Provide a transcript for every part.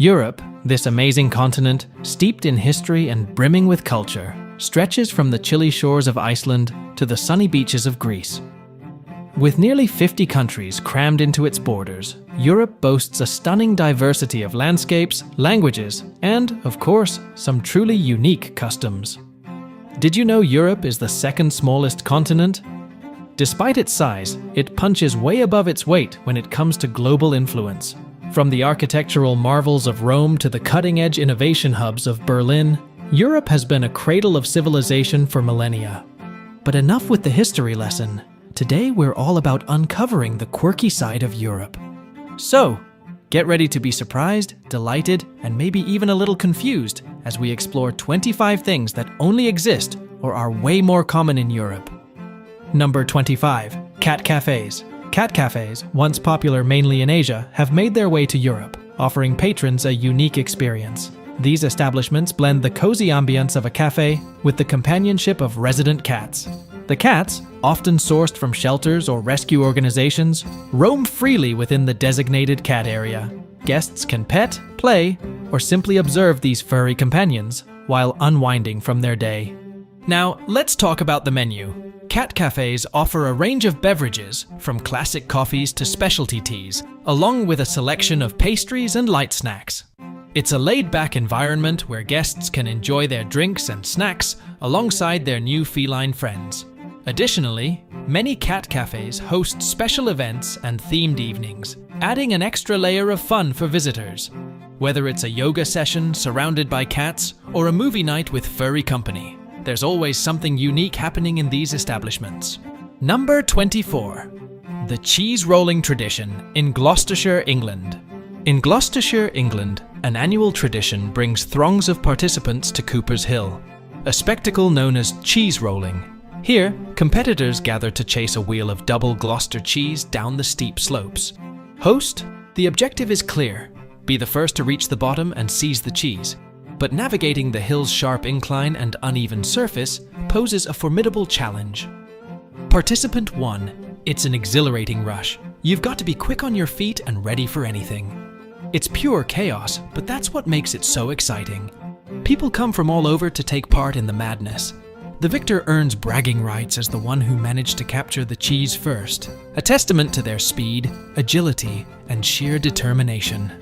Europe, this amazing continent, steeped in history and brimming with culture, stretches from the chilly shores of Iceland to the sunny beaches of Greece. With nearly 50 countries crammed into its borders, Europe boasts a stunning diversity of landscapes, languages, and, of course, some truly unique customs. Did you know Europe is the second smallest continent? Despite its size, it punches way above its weight when it comes to global influence. From the architectural marvels of Rome to the cutting-edge innovation hubs of Berlin, Europe has been a cradle of civilization for millennia. But enough with the history lesson. Today we're all about uncovering the quirky side of Europe. So, get ready to be surprised, delighted, and maybe even a little confused as we explore 25 things that only exist or are way more common in Europe. Number 25. Cat cafes. Cat cafes, once popular mainly in Asia, have made their way to Europe, offering patrons a unique experience. These establishments blend the cozy ambience of a cafe with the companionship of resident cats. The cats, often sourced from shelters or rescue organizations, roam freely within the designated cat area. Guests can pet, play, or simply observe these furry companions while unwinding from their day. Now, let's talk about the menu. Cat cafes offer a range of beverages, from classic coffees to specialty teas, along with a selection of pastries and light snacks. It's a laid-back environment where guests can enjoy their drinks and snacks alongside their new feline friends. Additionally, many cat cafes host special events and themed evenings, adding an extra layer of fun for visitors. Whether it's a yoga session surrounded by cats or a movie night with furry company, there's always something unique happening in these establishments. Number 24. The cheese rolling tradition in Gloucestershire, England. In Gloucestershire, England, an annual tradition brings throngs of participants to Cooper's Hill, a spectacle known as cheese rolling. Here, competitors gather to chase a wheel of double Gloucester cheese down the steep slopes. Host, the objective is clear: be the first to reach the bottom and seize the cheese. But navigating the hill's sharp incline and uneven surface poses a formidable challenge. Participant 1. It's an exhilarating rush. You've got to be quick on your feet and ready for anything. It's pure chaos, but that's what makes it so exciting. People come from all over to take part in the madness. The victor earns bragging rights as the one who managed to capture the cheese first, a testament to their speed, agility, and sheer determination.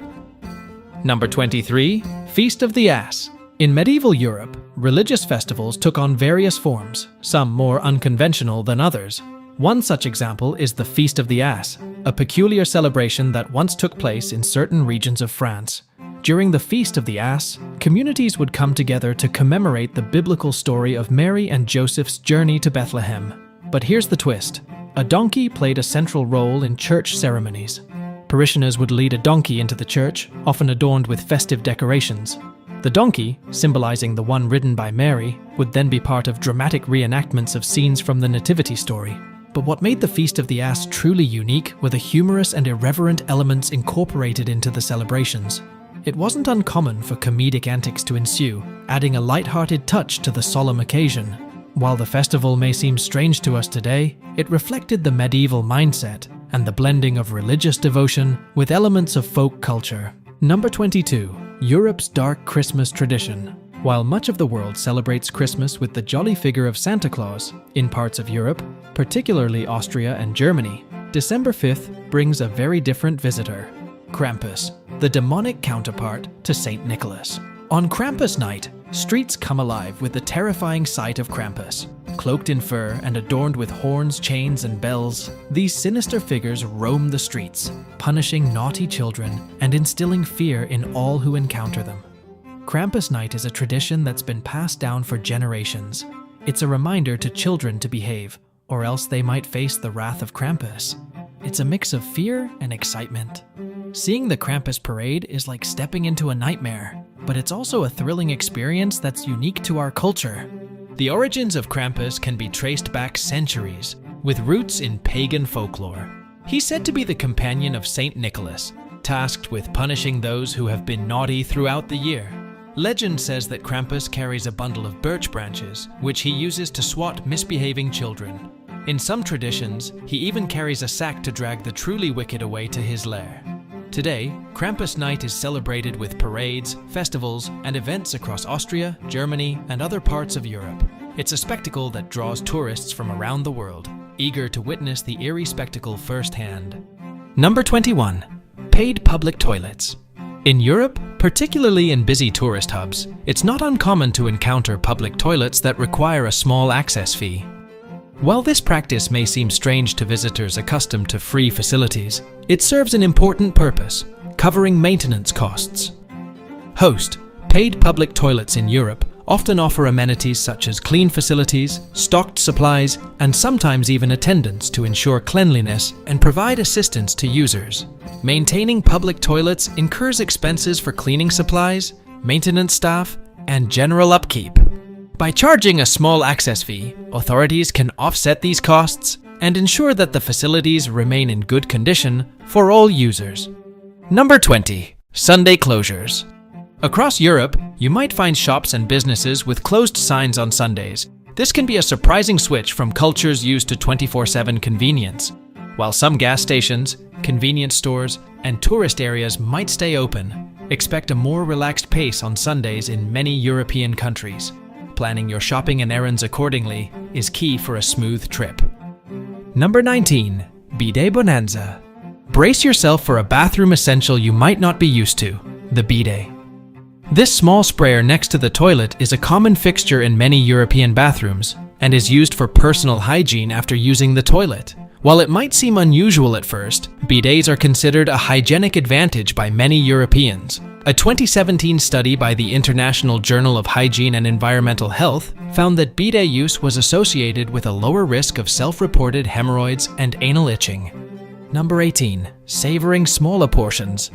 Number 23. Feast of the Ass. In medieval Europe, religious festivals took on various forms, some more unconventional than others. One such example is the Feast of the Ass, a peculiar celebration that once took place in certain regions of France. During the Feast of the Ass, communities would come together to commemorate the biblical story of Mary and Joseph's journey to Bethlehem. But here's the twist. A donkey played a central role in church ceremonies. Parishioners would lead a donkey into the church, often adorned with festive decorations. The donkey, symbolizing the one ridden by Mary, would then be part of dramatic reenactments of scenes from the Nativity story. But what made the Feast of the Ass truly unique were the humorous and irreverent elements incorporated into the celebrations. It wasn't uncommon for comedic antics to ensue, adding a light-hearted touch to the solemn occasion. While the festival may seem strange to us today, it reflected the medieval mindset and the blending of religious devotion with elements of folk culture. Number 22. Europe's dark Christmas tradition. While much of the world celebrates Christmas with the jolly figure of Santa Claus, in parts of Europe, particularly Austria and Germany, December 5th brings a very different visitor: Krampus, the demonic counterpart to Saint Nicholas. On Krampus night, streets come alive with the terrifying sight of Krampus. Cloaked in fur and adorned with horns, chains, and bells, these sinister figures roam the streets, punishing naughty children and instilling fear in all who encounter them. Krampus night is a tradition that's been passed down for generations. It's a reminder to children to behave, or else they might face the wrath of Krampus. It's a mix of fear and excitement. Seeing the Krampus parade is like stepping into a nightmare, but it's also a thrilling experience that's unique to our culture. The origins of Krampus can be traced back centuries, with roots in pagan folklore. He's said to be the companion of Saint Nicholas, tasked with punishing those who have been naughty throughout the year. Legend says that Krampus carries a bundle of birch branches, which he uses to swat misbehaving children. In some traditions, he even carries a sack to drag the truly wicked away to his lair. Today, Krampus Night is celebrated with parades, festivals, and events across Austria, Germany, and other parts of Europe. It's a spectacle that draws tourists from around the world, eager to witness the eerie spectacle firsthand. Number 21. Paid public toilets. In Europe, particularly in busy tourist hubs, it's not uncommon to encounter public toilets that require a small access fee. While this practice may seem strange to visitors accustomed to free facilities, it serves an important purpose, covering maintenance costs. Host, paid public toilets in Europe often offer amenities such as clean facilities, stocked supplies, and sometimes even attendants to ensure cleanliness and provide assistance to users. Maintaining public toilets incurs expenses for cleaning supplies, maintenance staff, and general upkeep. By charging a small access fee, authorities can offset these costs and ensure that the facilities remain in good condition for all users. Number 20. Sunday closures. Across Europe, you might find shops and businesses with closed signs on Sundays. This can be a surprising switch from cultures used to 24/7 convenience. While some gas stations, convenience stores, and tourist areas might stay open, expect a more relaxed pace on Sundays in many European countries. Planning your shopping and errands accordingly is key for a smooth trip. Number 19. Bidet Bonanza. Brace yourself for a bathroom essential you might not be used to, the bidet. This small sprayer next to the toilet is a common fixture in many European bathrooms and is used for personal hygiene after using the toilet. While it might seem unusual at first, bidets are considered a hygienic advantage by many Europeans. A 2017 study by the International Journal of Hygiene and Environmental Health found that bidet use was associated with a lower risk of self-reported hemorrhoids and anal itching. Number 18. Savoring smaller portions.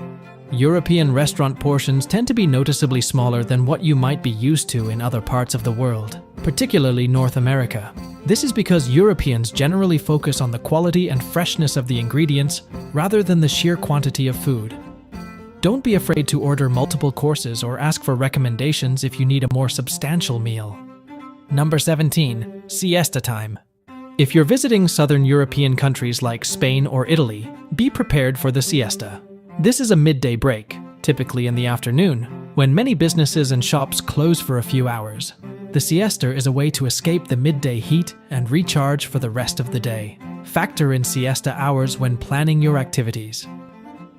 European restaurant portions tend to be noticeably smaller than what you might be used to in other parts of the world, particularly North America. This is because Europeans generally focus on the quality and freshness of the ingredients rather than the sheer quantity of food. Don't be afraid to order multiple courses or ask for recommendations if you need a more substantial meal. Number 17. Siesta time. If you're visiting southern European countries like Spain or Italy, be prepared for the siesta. This is a midday break, typically in the afternoon, when many businesses and shops close for a few hours. The siesta is a way to escape the midday heat and recharge for the rest of the day. Factor in siesta hours when planning your activities.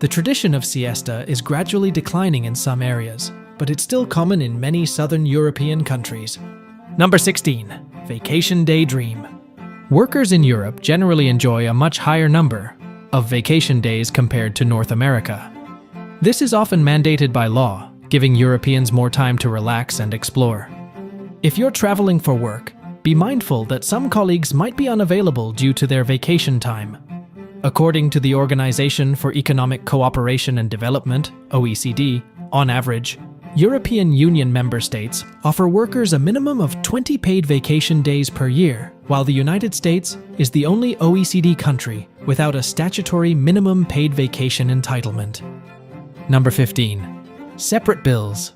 The tradition of siesta is gradually declining in some areas, but it's still common in many southern European countries. Number 16. Vacation day dream. Workers in Europe generally enjoy a much higher number of vacation days compared to North America. This is often mandated by law, giving Europeans more time to relax and explore. If you're traveling for work, be mindful that some colleagues might be unavailable due to their vacation time. According to the Organization for Economic Cooperation and Development, OECD, on average, European Union member states offer workers a minimum of 20 paid vacation days per year, while the United States is the only OECD country without a statutory minimum paid vacation entitlement. Number 15. Separate bills.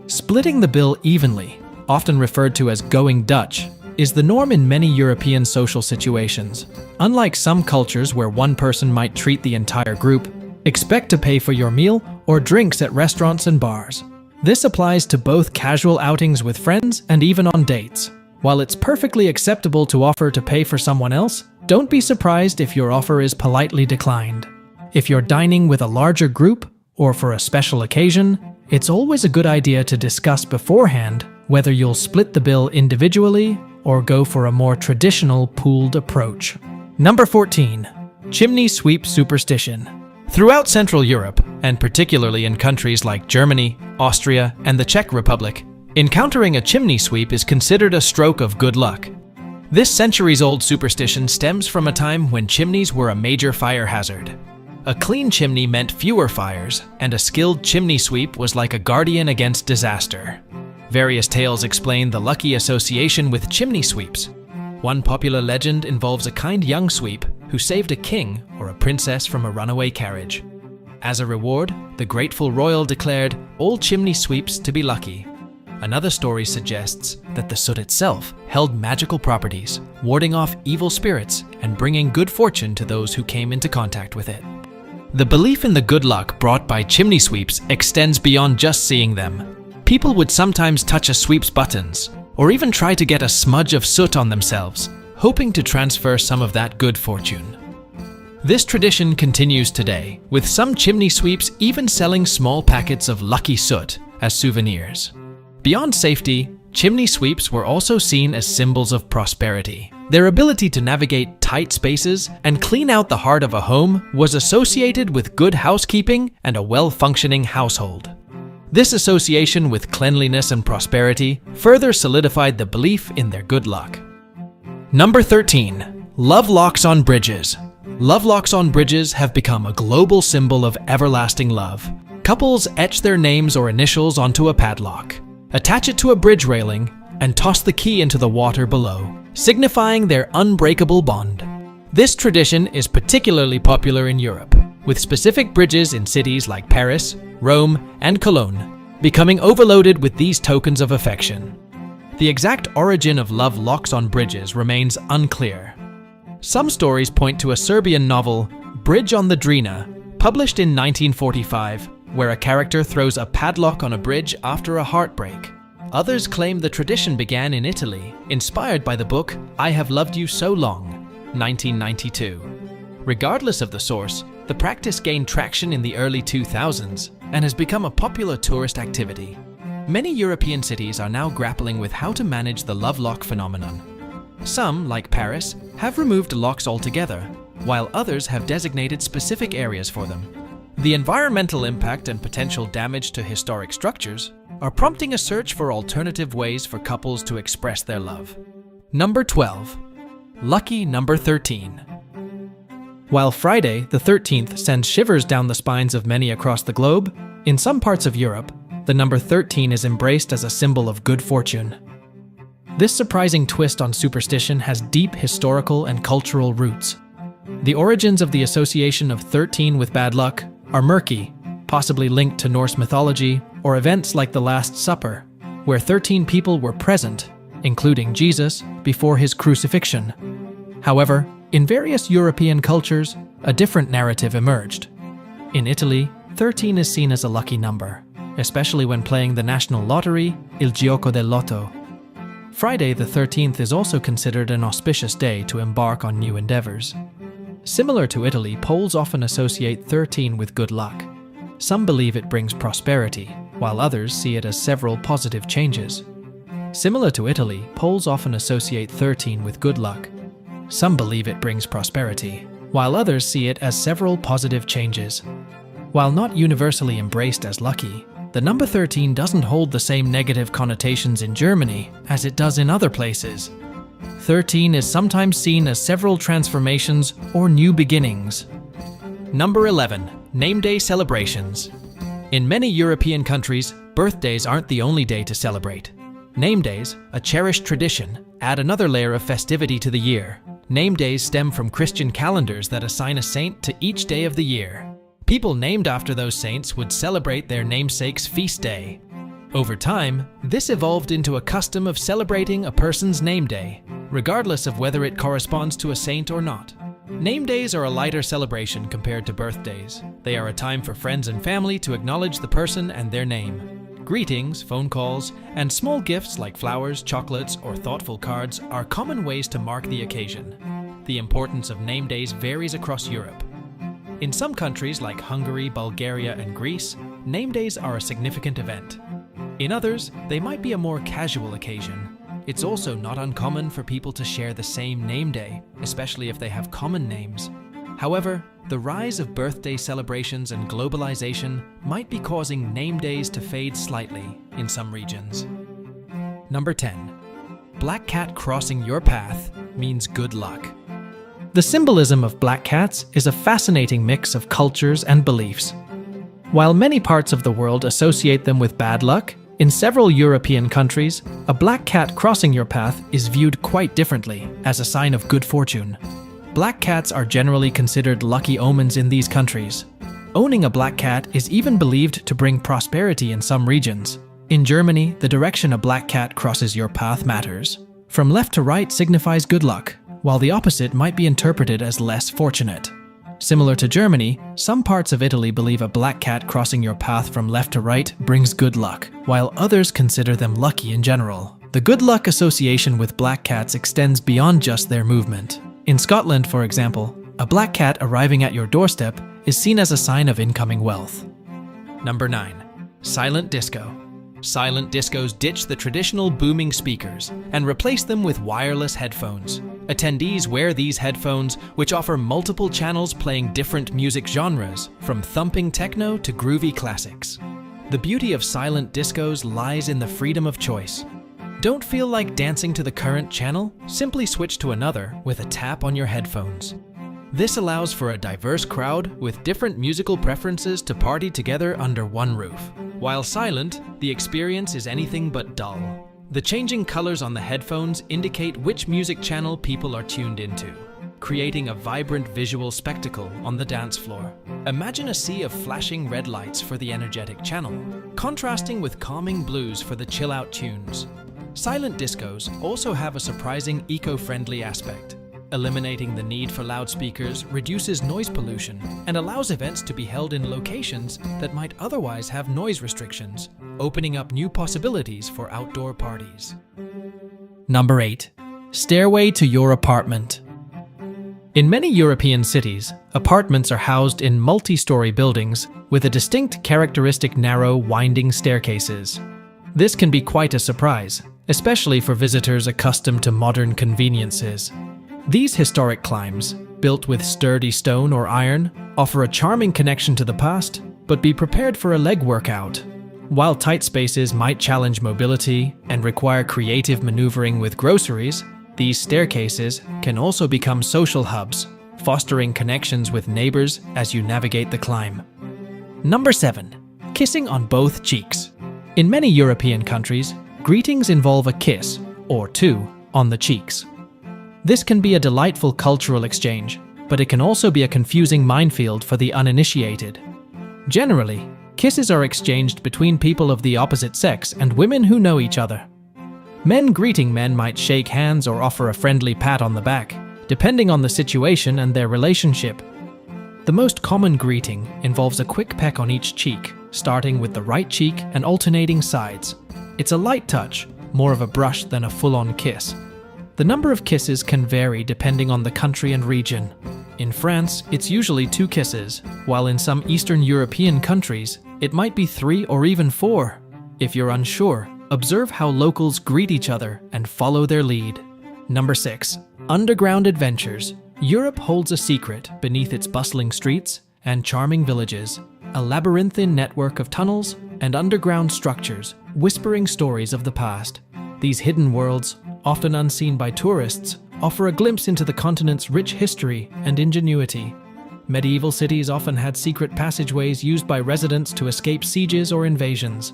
Splitting the bill evenly, often referred to as going Dutch, is the norm in many European social situations. Unlike some cultures where one person might treat the entire group, expect to pay for your meal or drinks at restaurants and bars. This applies to both casual outings with friends and even on dates. While it's perfectly acceptable to offer to pay for someone else, don't be surprised if your offer is politely declined. If you're dining with a larger group or for a special occasion, it's always a good idea to discuss beforehand whether you'll split the bill individually or go for a more traditional pooled approach. Number 14. Chimney sweep superstition. Throughout Central Europe, and particularly in countries like Germany, Austria, and the Czech Republic, encountering a chimney sweep is considered a stroke of good luck. This centuries-old superstition stems from a time when chimneys were a major fire hazard. A clean chimney meant fewer fires, and a skilled chimney sweep was like a guardian against disaster. Various tales explain the lucky association with chimney sweeps. One popular legend involves a kind young sweep who saved a king or a princess from a runaway carriage. As a reward, the grateful royal declared all chimney sweeps to be lucky. Another story suggests that the soot itself held magical properties, warding off evil spirits and bringing good fortune to those who came into contact with it. The belief in the good luck brought by chimney sweeps extends beyond just seeing them. People would sometimes touch a sweep's buttons, or even try to get a smudge of soot on themselves, hoping to transfer some of that good fortune. This tradition continues today, with some chimney sweeps even selling small packets of lucky soot as souvenirs. Beyond safety, chimney sweeps were also seen as symbols of prosperity. Their ability to navigate tight spaces and clean out the heart of a home was associated with good housekeeping and a well-functioning household. This association with cleanliness and prosperity further solidified the belief in their good luck. Number 13. Love locks on bridges. Love locks on bridges have become a global symbol of everlasting love. Couples etch their names or initials onto a padlock, attach it to a bridge railing, and toss the key into the water below, signifying their unbreakable bond. This tradition is particularly popular in Europe, with specific bridges in cities like Paris, Rome, and Cologne becoming overloaded with these tokens of affection. The exact origin of love locks on bridges remains unclear. Some stories point to a Serbian novel, Bridge on the Drina, published in 1945, where a character throws a padlock on a bridge after a heartbreak. Others claim the tradition began in Italy, inspired by the book I Have Loved You So Long, 1992. Regardless of the source, the practice gained traction in the early 2000s and has become a popular tourist activity. Many European cities are now grappling with how to manage the love lock phenomenon. Some, like Paris, have removed locks altogether, while others have designated specific areas for them. The environmental impact and potential damage to historic structures are prompting a search for alternative ways for couples to express their love. Number 12. Lucky number 13. While Friday the 13th sends shivers down the spines of many across the globe, in some parts of Europe, the number 13 is embraced as a symbol of good fortune. This surprising twist on superstition has deep historical and cultural roots. The origins of the association of 13 with bad luck are murky, possibly linked to Norse mythology or events like the Last Supper, where 13 people were present, including Jesus, before his crucifixion. However, in various European cultures, a different narrative emerged. In Italy, 13 is seen as a lucky number, especially when playing the national lottery, Il Gioco del Lotto. Friday the 13th is also considered an auspicious day to embark on new endeavors. Similar to Italy, Poles often associate 13 with good luck. Some believe it brings prosperity, while others see it as several positive changes. Similar to Italy, Poles often associate 13 with good luck. Some believe it brings prosperity, while others see it as several positive changes. While not universally embraced as lucky, the number 13 doesn't hold the same negative connotations in Germany as it does in other places. 13 is sometimes seen as several transformations or new beginnings. Number 11. Name Day celebrations. In many European countries, birthdays aren't the only day to celebrate. Name days, a cherished tradition, add another layer of festivity to the year. Name days stem from Christian calendars that assign a saint to each day of the year. People named after those saints would celebrate their namesake's feast day. Over time, this evolved into a custom of celebrating a person's name day, regardless of whether it corresponds to a saint or not. Name days are a lighter celebration compared to birthdays. They are a time for friends and family to acknowledge the person and their name. Greetings, phone calls, and small gifts like flowers, chocolates, or thoughtful cards are common ways to mark the occasion. The importance of name days varies across Europe. In some countries like Hungary, Bulgaria, and Greece, name days are a significant event. In others, they might be a more casual occasion. It's also not uncommon for people to share the same name day, especially if they have common names. However, the rise of birthday celebrations and globalization might be causing name days to fade slightly in some regions. Number 10. Black cat crossing your path means good luck. The symbolism of black cats is a fascinating mix of cultures and beliefs. While many parts of the world associate them with bad luck, in several European countries, a black cat crossing your path is viewed quite differently, as a sign of good fortune. Black cats are generally considered lucky omens in these countries. Owning a black cat is even believed to bring prosperity in some regions. In Germany, the direction a black cat crosses your path matters. From left to right signifies good luck, while the opposite might be interpreted as less fortunate. Similar to Germany, some parts of Italy believe a black cat crossing your path from left to right brings good luck, while others consider them lucky in general. The good luck association with black cats extends beyond just their movement. In Scotland, for example, a black cat arriving at your doorstep is seen as a sign of incoming wealth. Number 9. Silent disco. Silent discos ditch the traditional booming speakers and replace them with wireless headphones. Attendees wear these headphones, which offer multiple channels playing different music genres, from thumping techno to groovy classics. The beauty of silent discos lies in the freedom of choice. Don't feel like dancing to the current channel? Simply switch to another with a tap on your headphones. This allows for a diverse crowd with different musical preferences to party together under one roof. While silent, the experience is anything but dull. The changing colors on the headphones indicate which music channel people are tuned into, creating a vibrant visual spectacle on the dance floor. Imagine a sea of flashing red lights for the energetic channel, contrasting with calming blues for the chill-out tunes. Silent discos also have a surprising eco-friendly aspect. Eliminating the need for loudspeakers reduces noise pollution and allows events to be held in locations that might otherwise have noise restrictions, opening up new possibilities for outdoor parties. Number 8. Stairway to your apartment. In many European cities, apartments are housed in multi-story buildings with a distinct characteristic narrow, winding staircases. This can be quite a surprise, especially for visitors accustomed to modern conveniences. These historic climbs, built with sturdy stone or iron, offer a charming connection to the past, but be prepared for a leg workout. While tight spaces might challenge mobility and require creative maneuvering with groceries, these staircases can also become social hubs, fostering connections with neighbors as you navigate the climb. Number 7. Kissing on both cheeks. In many European countries, greetings involve a kiss, or two, on the cheeks. This can be a delightful cultural exchange, but it can also be a confusing minefield for the uninitiated. Generally, kisses are exchanged between people of the opposite sex and women who know each other. Men greeting men might shake hands or offer a friendly pat on the back, depending on the situation and their relationship. The most common greeting involves a quick peck on each cheek, starting with the right cheek and alternating sides. It's a light touch, more of a brush than a full-on kiss. The number of kisses can vary depending on the country and region. In France, it's usually 2 kisses, while in some Eastern European countries, it might be 3 or even 4. If you're unsure, observe how locals greet each other and follow their lead. Number 6. Underground adventures. Europe holds a secret beneath its bustling streets and charming villages, a labyrinthine network of tunnels and underground structures, whispering stories of the past. These hidden worlds, often unseen by tourists, offer a glimpse into the continent's rich history and ingenuity. Medieval cities often had secret passageways used by residents to escape sieges or invasions.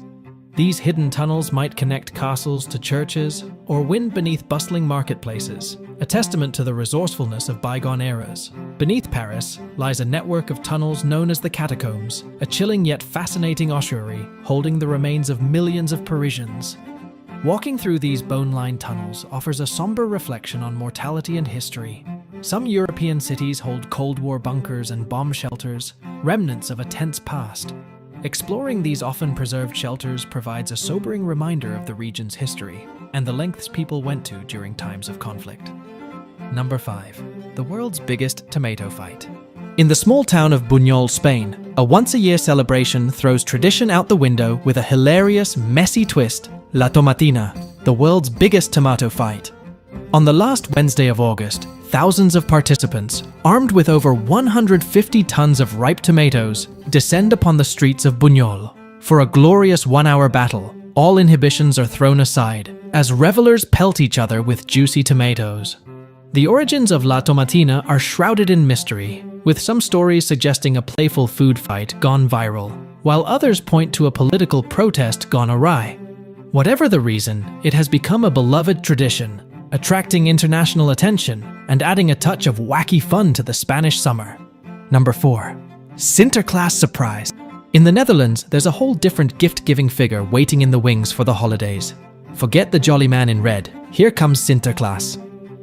These hidden tunnels might connect castles to churches or wind beneath bustling marketplaces, a testament to the resourcefulness of bygone eras. Beneath Paris lies a network of tunnels known as the Catacombs, a chilling yet fascinating ossuary holding the remains of millions of Parisians. Walking through these bone-lined tunnels offers a somber reflection on mortality and history. Some European cities hold Cold War bunkers and bomb shelters, remnants of a tense past. Exploring these often preserved shelters provides a sobering reminder of the region's history and the lengths people went to during times of conflict. Number 5. The world's biggest tomato fight. In the small town of Buñol, Spain, a once-a-year celebration throws tradition out the window with a hilarious, messy twist: La Tomatina, the world's biggest tomato fight. On the last Wednesday of August, thousands of participants, armed with over 150 tons of ripe tomatoes, descend upon the streets of Buñol. For a glorious 1-hour battle, all inhibitions are thrown aside, as revelers pelt each other with juicy tomatoes. The origins of La Tomatina are shrouded in mystery, with some stories suggesting a playful food fight gone viral, while others point to a political protest gone awry. Whatever the reason, it has become a beloved tradition, attracting international attention and adding a touch of wacky fun to the Spanish summer. Number 4. Sinterklaas surprise. In the Netherlands, there's a whole different gift-giving figure waiting in the wings for the holidays. Forget the jolly man in red, here comes Sinterklaas.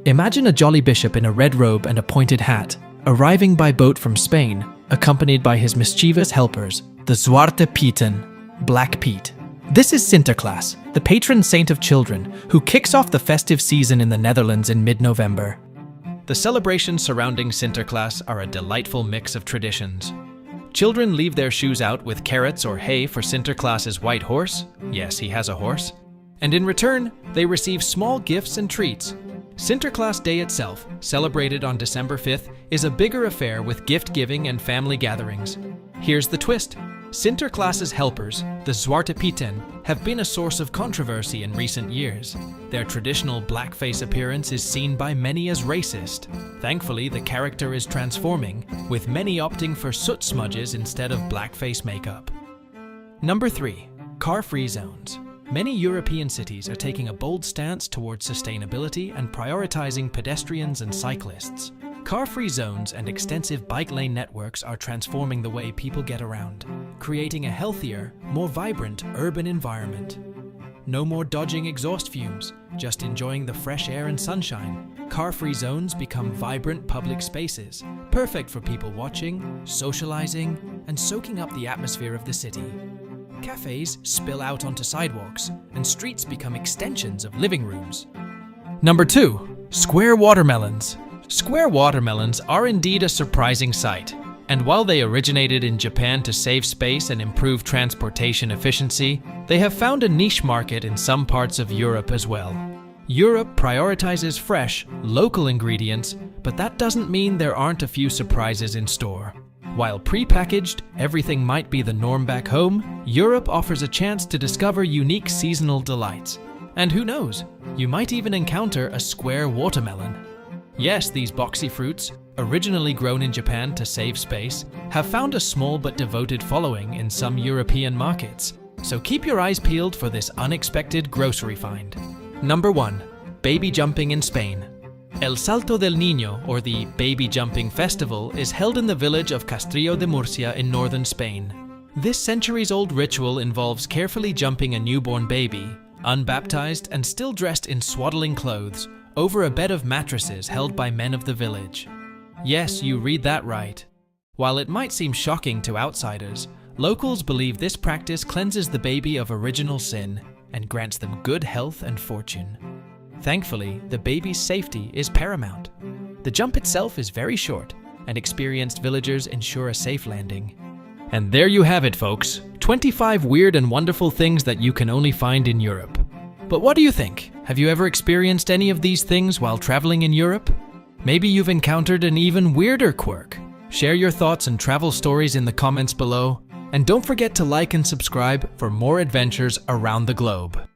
Imagine a jolly bishop in a red robe and a pointed hat, arriving by boat from Spain, accompanied by his mischievous helpers, the Zwarte Pieten, Black Pete. This is Sinterklaas, the patron saint of children, who kicks off the festive season in the Netherlands in mid-November. The celebrations surrounding Sinterklaas are a delightful mix of traditions. Children leave their shoes out with carrots or hay for Sinterklaas's white horse. Yes, he has a horse. And in return, they receive small gifts and treats. Sinterklaas Day itself, celebrated on December 5th, is a bigger affair with gift-giving and family gatherings. Here's the twist. Sinterklaas's helpers, the Zwarte Pieten, have been a source of controversy in recent years. Their traditional blackface appearance is seen by many as racist. Thankfully, the character is transforming, with many opting for soot smudges instead of blackface makeup. Number 3. Car-free zones. Many European cities are taking a bold stance towards sustainability and prioritizing pedestrians and cyclists. Car-free zones and extensive bike lane networks are transforming the way people get around, creating a healthier, more vibrant urban environment. No more dodging exhaust fumes, just enjoying the fresh air and sunshine. Car-free zones become vibrant public spaces, perfect for people watching, socializing, and soaking up the atmosphere of the city. Cafes spill out onto sidewalks, and streets become extensions of living rooms. Number 2. Square watermelons. Square watermelons are indeed a surprising sight, and while they originated in Japan to save space and improve transportation efficiency, they have found a niche market in some parts of Europe as well. Europe prioritizes fresh, local ingredients, but that doesn't mean there aren't a few surprises in store. While pre-packaged, everything might be the norm back home, Europe offers a chance to discover unique seasonal delights. And who knows, you might even encounter a square watermelon. Yes, these boxy fruits, originally grown in Japan to save space, have found a small but devoted following in some European markets, so keep your eyes peeled for this unexpected grocery find. Number 1. Baby jumping in Spain. El Salto del Niño, or the Baby Jumping Festival, is held in the village of Castrillo de Murcia in northern Spain. This centuries-old ritual involves carefully jumping a newborn baby, unbaptized and still dressed in swaddling clothes, over a bed of mattresses held by men of the village. Yes, you read that right. While it might seem shocking to outsiders, locals believe this practice cleanses the baby of original sin and grants them good health and fortune. Thankfully, the baby's safety is paramount. The jump itself is very short, and experienced villagers ensure a safe landing. And there you have it, folks. 25 weird and wonderful things that you can only find in Europe. But what do you think? Have you ever experienced any of these things while traveling in Europe? Maybe you've encountered an even weirder quirk. Share your thoughts and travel stories in the comments below, and don't forget to like and subscribe for more adventures around the globe.